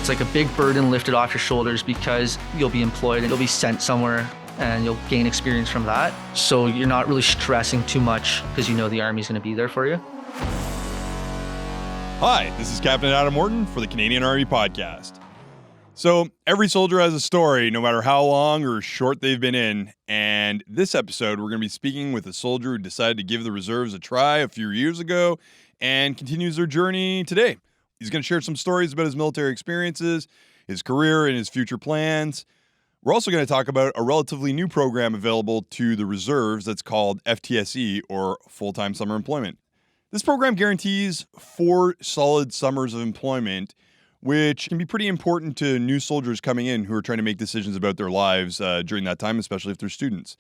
It's like a big burden lifted off your shoulders because you'll be employed and you'll be sent somewhere and you'll gain experience from that. So you're not really stressing too much because you know the Army's going to be there for you. Hi, this is Captain Orton for the Canadian Army Podcast. So every soldier has a story, no matter how long or short they've been in. And this episode, we're going to be speaking with a soldier who decided to give the reserves a try a few years ago and continues their journey today. He's going to share some stories about his military experiences, his career, and his future plans. We're also going to talk about a relatively new program available to the reserves that's called FTSE, or Full-Time Summer Employment. This program guarantees 4 solid summers of employment, which can be pretty important to new soldiers coming in who are trying to make decisions about their lives during that time, especially if they're students.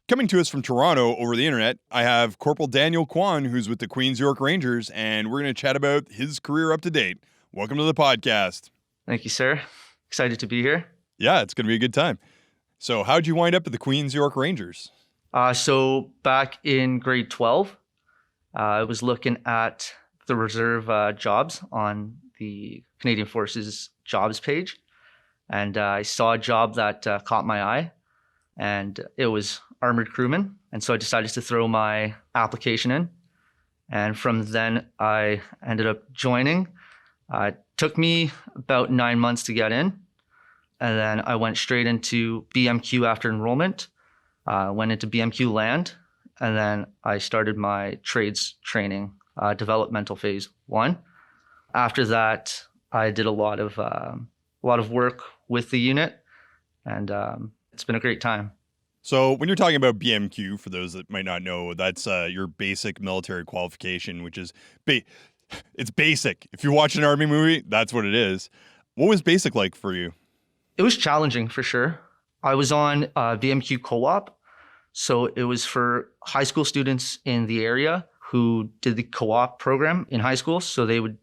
Coming to us from Toronto over the internet, I have Corporal Daniel Kwon, who's with the Queen's York Rangers, and we're going to chat about his career up to date. Welcome to the podcast. Thank you, sir. Excited to be here. Yeah, it's going to be a good time. So how'd you wind up at the Queen's York Rangers? So back in grade 12, I was looking at the reserve jobs on the Canadian Forces jobs page, and I saw a job that caught my eye, and it was armored crewman. And so I decided to throw my application in, and from then I ended up joining. It took me about 9 months to get in, and then I went straight into BMQ after enrollment, went into BMQ land, and then I started my trades training, developmental phase 1. After that, I did a lot of work with the unit, and it's been a great time. So when you're talking about BMQ, for those that might not know, that's your basic military qualification, which is it's basic. If you watch an Army movie, that's what it is. What was basic like for you? It was challenging for sure. I was on BMQ co-op, so it was for high school students in the area who did the co-op program in high school. So they'd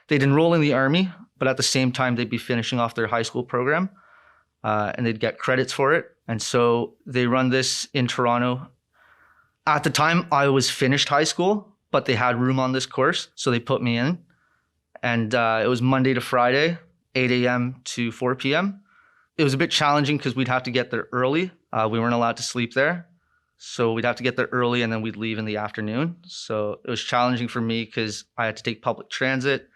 enroll in the Army, but at the same time, they'd be finishing off their high school program, and they'd get credits for it. And so they run this in Toronto. At the time, I was finished high school, but they had room on this course, so they put me in. And it was Monday to Friday, 8 a.m. to 4 p.m. It was a bit challenging because we'd have to get there early. We weren't allowed to sleep there. So we'd have to get there early and then we'd leave in the afternoon. So it was challenging for me because I had to take public transit.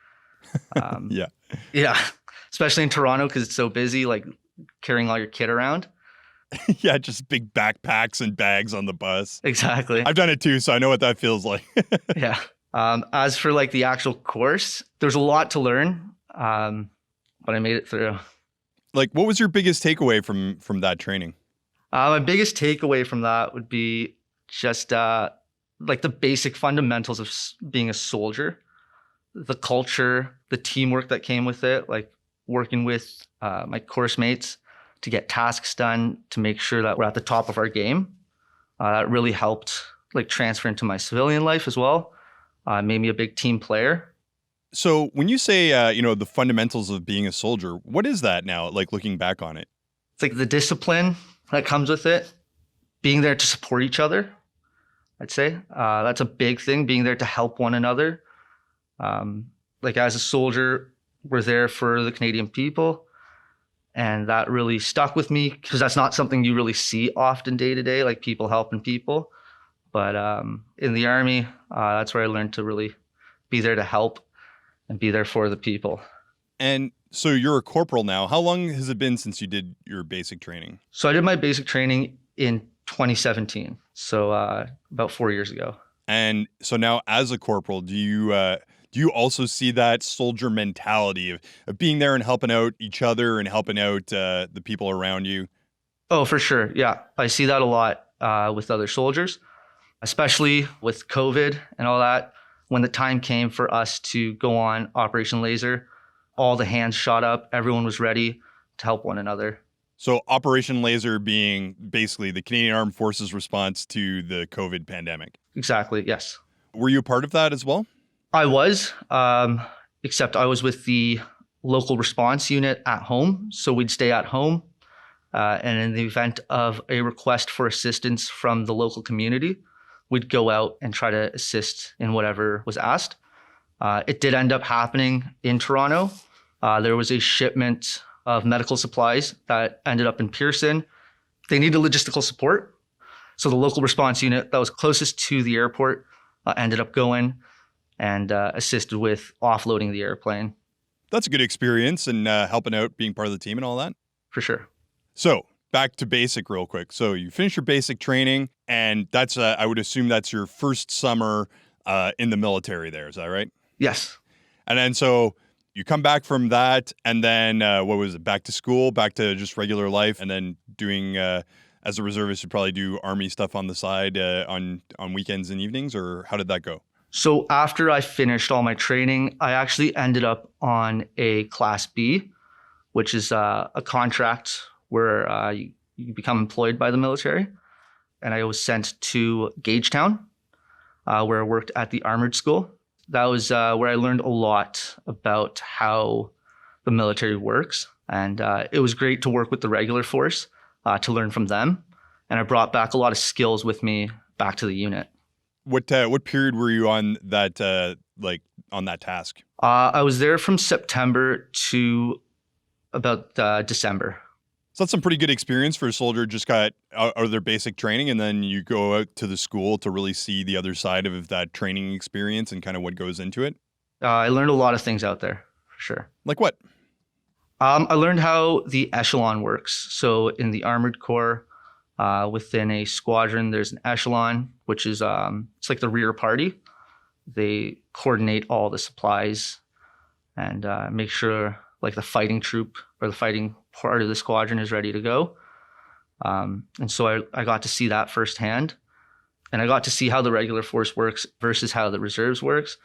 Yeah. Especially in Toronto because it's so busy, like carrying all your kit around. Yeah, just big backpacks and bags on the bus. Exactly. I've done it too, so I know what that feels like. Yeah. As for like the actual course, there's a lot to learn, but I made it through. Like, what was your biggest takeaway from that training? My biggest takeaway from that would be just like the basic fundamentals of being a soldier, the culture, the teamwork that came with it, like working with my course mates to get tasks done, to make sure that we're at the top of our game. That really helped like transfer into my civilian life as well. Made me a big team player. So when you say, the fundamentals of being a soldier, what is that now, like looking back on it? It's like the discipline that comes with it, being there to support each other, I'd say. That's a big thing, being there to help one another. Like as a soldier, we're there for the Canadian people. And that really stuck with me because that's not something you really see often day to day, like people helping people. But in the Army, that's where I learned to really be there to help and be there for the people. And so you're a corporal now. How long has it been since you did your basic training? So I did my basic training in 2017. So about 4 years ago. And so now as a corporal, do you also see that soldier mentality of being there and helping out each other and helping out the people around you? Oh, for sure. Yeah. I see that a lot with other soldiers, especially with COVID and all that. When the time came for us to go on Operation Laser, all the hands shot up. Everyone was ready to help one another. So Operation Laser being basically the Canadian Armed Forces response to the COVID pandemic. Exactly. Yes. Were you a part of that as well? I was, except I was with the local response unit at home. So we'd stay at home. And in the event of a request for assistance from the local community, we'd go out and try to assist in whatever was asked. It did end up happening in Toronto. There was a shipment of medical supplies that ended up in Pearson. They needed logistical support. So the local response unit that was closest to the airport ended up going and assisted with offloading the airplane. That's a good experience and helping out, being part of the team and all that. For sure. So back to basic real quick. So you finish your basic training, and that's I would assume that's your first summer in the military there. Is that right? Yes. And then so you come back from that, and then what was it? Back to school, back to just regular life, and then doing as a reservist, you probably do Army stuff on the side on weekends and evenings, or how did that go? So after I finished all my training, I actually ended up on a Class B, which is a contract where you become employed by the military. And I was sent to Gagetown, where I worked at the Armored School. That was where I learned a lot about how the military works. And it was great to work with the regular force to learn from them. And I brought back a lot of skills with me back to the unit. What period were you on that on that task? I was there from September to about December. So that's some pretty good experience for a soldier. Just got out of their basic training, and then you go out to the school to really see the other side of that training experience and kind of what goes into it. I learned a lot of things out there, for sure. Like what? I learned how the echelon works. So in the Armored Corps, within a squadron, there's an echelon, which is it's like the rear party. They coordinate all the supplies and make sure like the fighting troop or the fighting part of the squadron is ready to go. And so I got to see that firsthand. And I got to see how the regular force works versus how the reserves works.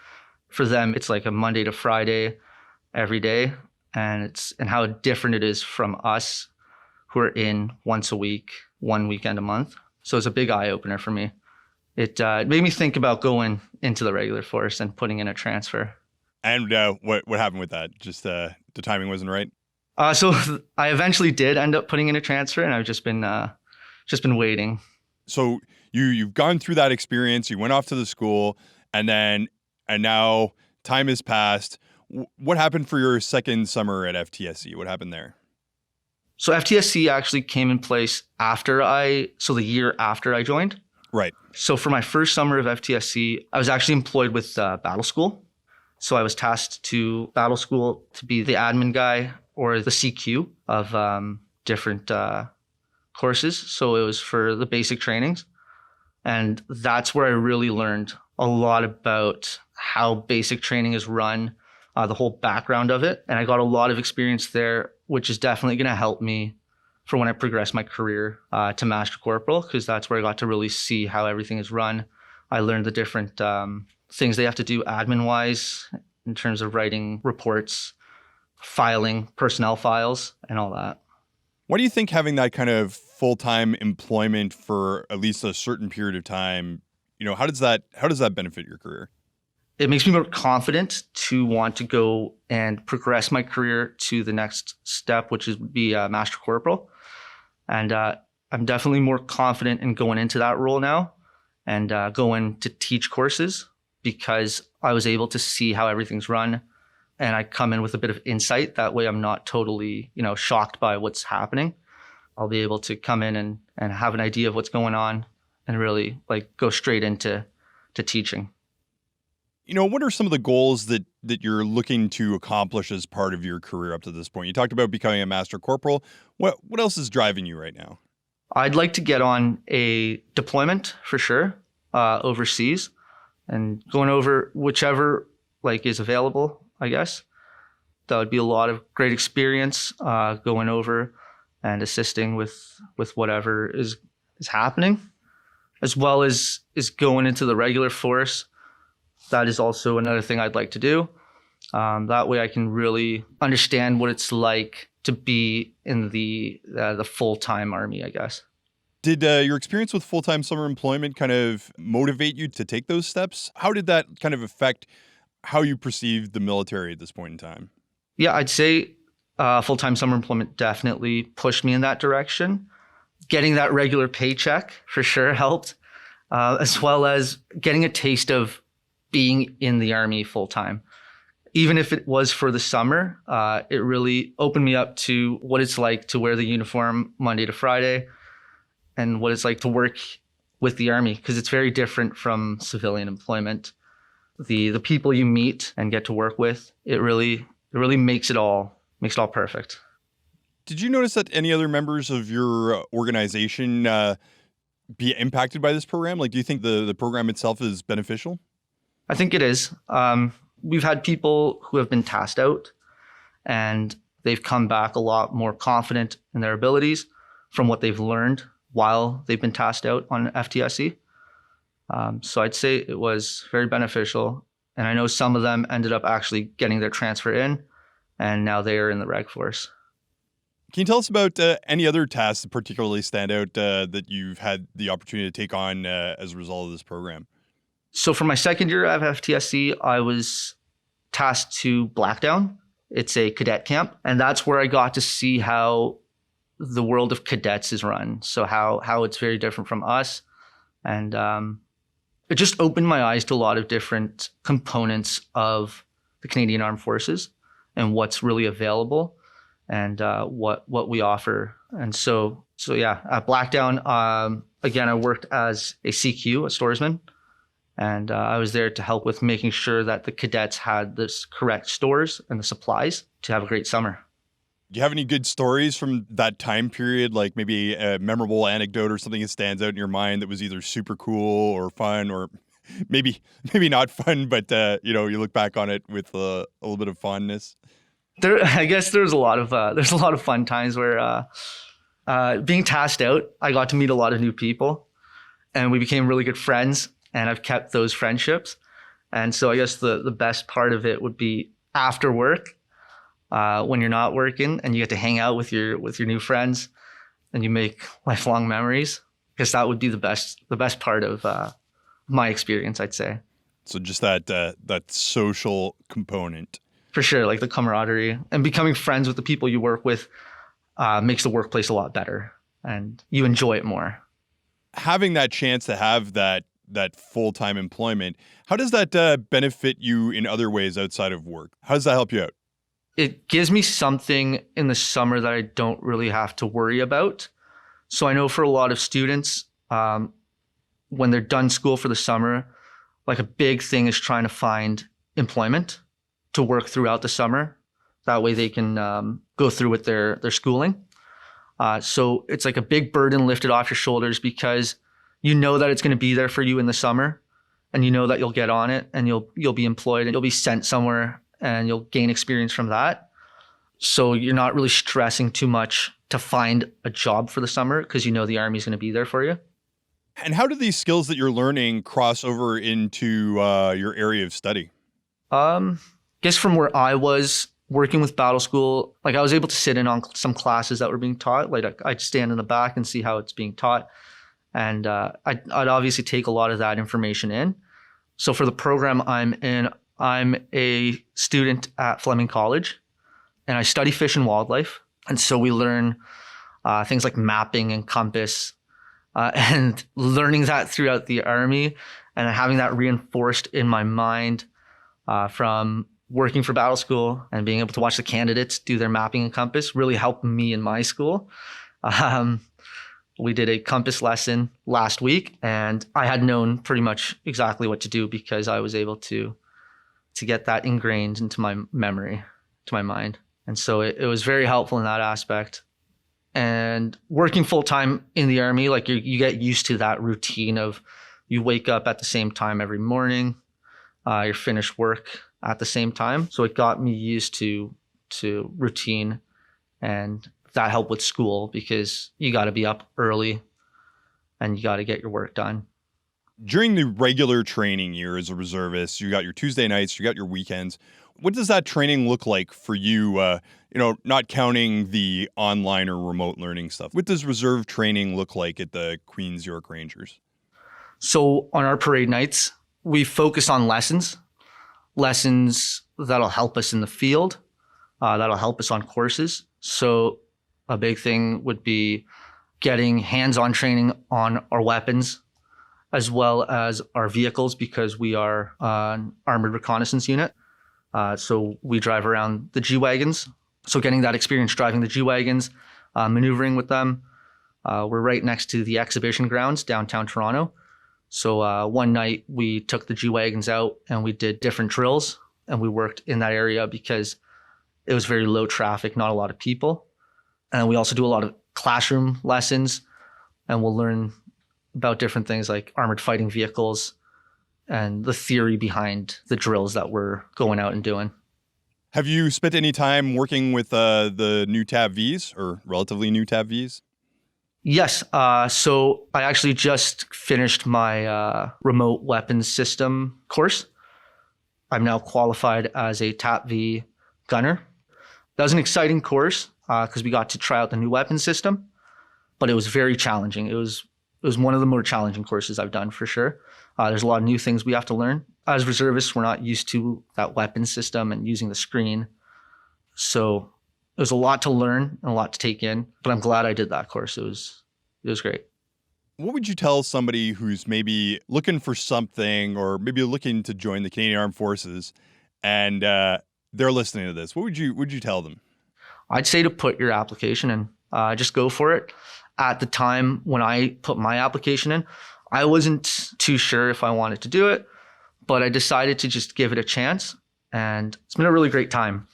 For them, it's like a Monday to Friday every day. And how different it is from us who are in once a week, one weekend a month. So it's a big eye opener for me. It made me think about going into the regular force and putting in a transfer. And what happened with that? Just the timing wasn't right? So I eventually did end up putting in a transfer, and I've just been waiting. So you've gone through that experience. You went off to the school, and now time has passed. What happened for your second summer at FTSC? What happened there? So FTSC actually came in place the year after I joined. Right. So for my first summer of FTSC, I was actually employed with Battle School. So I was tasked to Battle School to be the admin guy or the CQ of different courses. So it was for the basic trainings. And that's where I really learned a lot about how basic training is run, the whole background of it. And I got a lot of experience there, which is definitely going to help me for when I progress my career to Master Corporal, because that's where I got to really see how everything is run. I learned the different things they have to do admin-wise in terms of writing reports, filing personnel files, and all that. Why do you think having that kind of full-time employment for at least a certain period of time, how does that benefit your career? It makes me more confident to want to go and progress my career to the next step, which is be a Master Corporal. And I'm definitely more confident in going into that role now and going to teach courses because I was able to see how everything's run. And I come in with a bit of insight. That way I'm not totally, shocked by what's happening. I'll be able to come in and have an idea of what's going on and really go straight into teaching. What are some of the goals that you're looking to accomplish as part of your career up to this point? You talked about becoming a Master Corporal. What else is driving you right now? I'd like to get on a deployment for sure, overseas, and going over whichever is available, I guess. That would be a lot of great experience going over and assisting with whatever is happening, as well as going into the regular force. That is also another thing I'd like to do. That way I can really understand what it's like to be in the full-time Army, I guess. Did your experience with full-time summer employment kind of motivate you to take those steps? How did that kind of affect how you perceived the military at this point in time? Yeah, I'd say full-time summer employment definitely pushed me in that direction. Getting that regular paycheck for sure helped, as well as getting a taste of being in the Army full-time. even if it was for the summer, it really opened me up to what it's like to wear the uniform Monday to Friday and what it's like to work with the Army, because it's very different from civilian employment. The people you meet and get to work with, it really makes it all perfect. Did you notice that any other members of your organization be impacted by this program? Like, do you think the program itself is beneficial? I think it is. We've had people who have been tasked out and they've come back a lot more confident in their abilities from what they've learned while they've been tasked out on FTSE. So I'd say it was very beneficial. And I know some of them ended up actually getting their transfer in, and now they are in the Reg Force. Can you tell us about any other tasks that particularly stand out that you've had the opportunity to take on as a result of this program? So for my second year of FTSC, I was tasked to Blackdown. It's a cadet camp, and that's where I got to see how the world of cadets is run. So how it's very different from us. And it just opened my eyes to a lot of different components of the Canadian Armed Forces and what's really available and what we offer. And so yeah, at Blackdown, again, I worked as a CQ, a storesman. And I was there to help with making sure that the cadets had the correct stores and the supplies to have a great summer. Do you have any good stories from that time period, like maybe a memorable anecdote or something that stands out in your mind that was either super cool or fun, or maybe not fun, but you look back on it with a little bit of fondness? I guess there's a lot of fun times where being tasked out, I got to meet a lot of new people, and we became really good friends. And I've kept those friendships. And so I guess the best part of it would be after work, when you're not working and you get to hang out with your new friends and you make lifelong memories. Because that would be the best part of my experience, I'd say. So just that social component. For sure, like the camaraderie and becoming friends with the people you work with makes the workplace a lot better and you enjoy it more. Having that chance to have that full-time employment, how does that benefit you in other ways outside of work? How does that help you out? It gives me something in the summer that I don't really have to worry about. So I know for a lot of students, when they're done school for the summer, like a big thing is trying to find employment to work throughout the summer. That way they can go through with their schooling. So it's like a big burden lifted off your shoulders because you know that it's going to be there for you in the summer, and you know that you'll get on it and you'll be employed and you'll be sent somewhere and you'll gain experience from that. So you're not really stressing too much to find a job for the summer because you know the Army's going to be there for you. And how do these skills that you're learning cross over into your area of study? Guess from where I was working with Battle School, like I was able to sit in on some classes that were being taught. Like I'd stand in the back and see how it's being taught. And I'd obviously take a lot of that information in. So for the program I'm in, I'm a student at Fleming College, and I study fish and wildlife. And so we learn things like mapping and compass, and learning that throughout the Army and having that reinforced in my mind from working for Battle School and being able to watch the candidates do their mapping and compass really helped me in my school. We did a compass lesson last week, and I had known pretty much exactly what to do because I was able to get that ingrained into my memory, to my mind. And so it was very helpful in that aspect. And working full-time in the Army, like you get used to that routine of you wake up at the same time every morning, you finish work at the same time. So it got me used to routine, and that helped with school because you got to be up early and you got to get your work done. During the regular training year as a reservist, you got your Tuesday nights, you got your weekends. What does that training look like for you, not counting the online or remote learning stuff? What does reserve training look like at the Queen's York Rangers? So on our parade nights, we focus on lessons that'll help us in the field, that'll help us on courses. So a big thing would be getting hands-on training on our weapons as well as our vehicles because we are an armored reconnaissance unit. So we drive around the G-Wagons. So getting that experience driving the G-Wagons, maneuvering with them. We're right next to the exhibition grounds downtown Toronto. So one night we took the G-Wagons out and we did different drills, and we worked in that area because it was very low traffic, not a lot of people. And we also do a lot of classroom lessons, and we'll learn about different things like armored fighting vehicles and the theory behind the drills that we're going out and doing. Have you spent any time working with the new TAV Vs or relatively new TAV Vs? Yes. So I actually just finished my remote weapons system course. I'm now qualified as a TAP V gunner. That was an exciting course because we got to try out the new weapon system, but it was very challenging. It was one of the more challenging courses I've done for sure. There's a lot of new things we have to learn. As reservists, we're not used to that weapon system and using the screen. So there's a lot to learn and a lot to take in, but I'm glad I did that course. It was great. What would you tell somebody who's maybe looking for something or maybe looking to join the Canadian Armed Forces and they're listening to this? What would you tell them? I'd say to put your application in. Just go for it. At the time when I put my application in, I wasn't too sure if I wanted to do it, but I decided to just give it a chance. And it's been a really great time.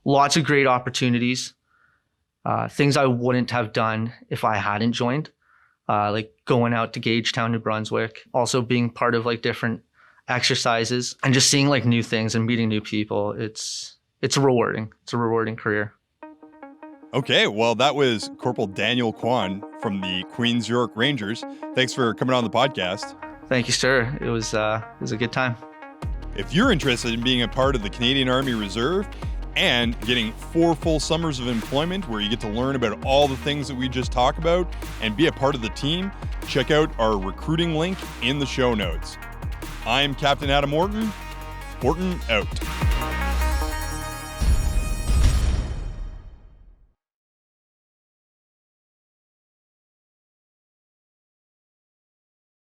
Lots of great opportunities. Things I wouldn't have done if I hadn't joined, like going out to Gagetown, New Brunswick, also being part of like different exercises and just seeing like new things and meeting new people. It's rewarding. It's a rewarding career. Okay, well, that was Corporal Daniel Kwon from the Queens York Rangers. Thanks for coming on the podcast. Thank you, sir. It was a good time. If you're interested in being a part of the Canadian Army Reserve and getting 4 full summers of employment where you get to learn about all the things that we just talked about and be a part of the team, check out our recruiting link in the show notes. I'm Captain Orton. Orton out.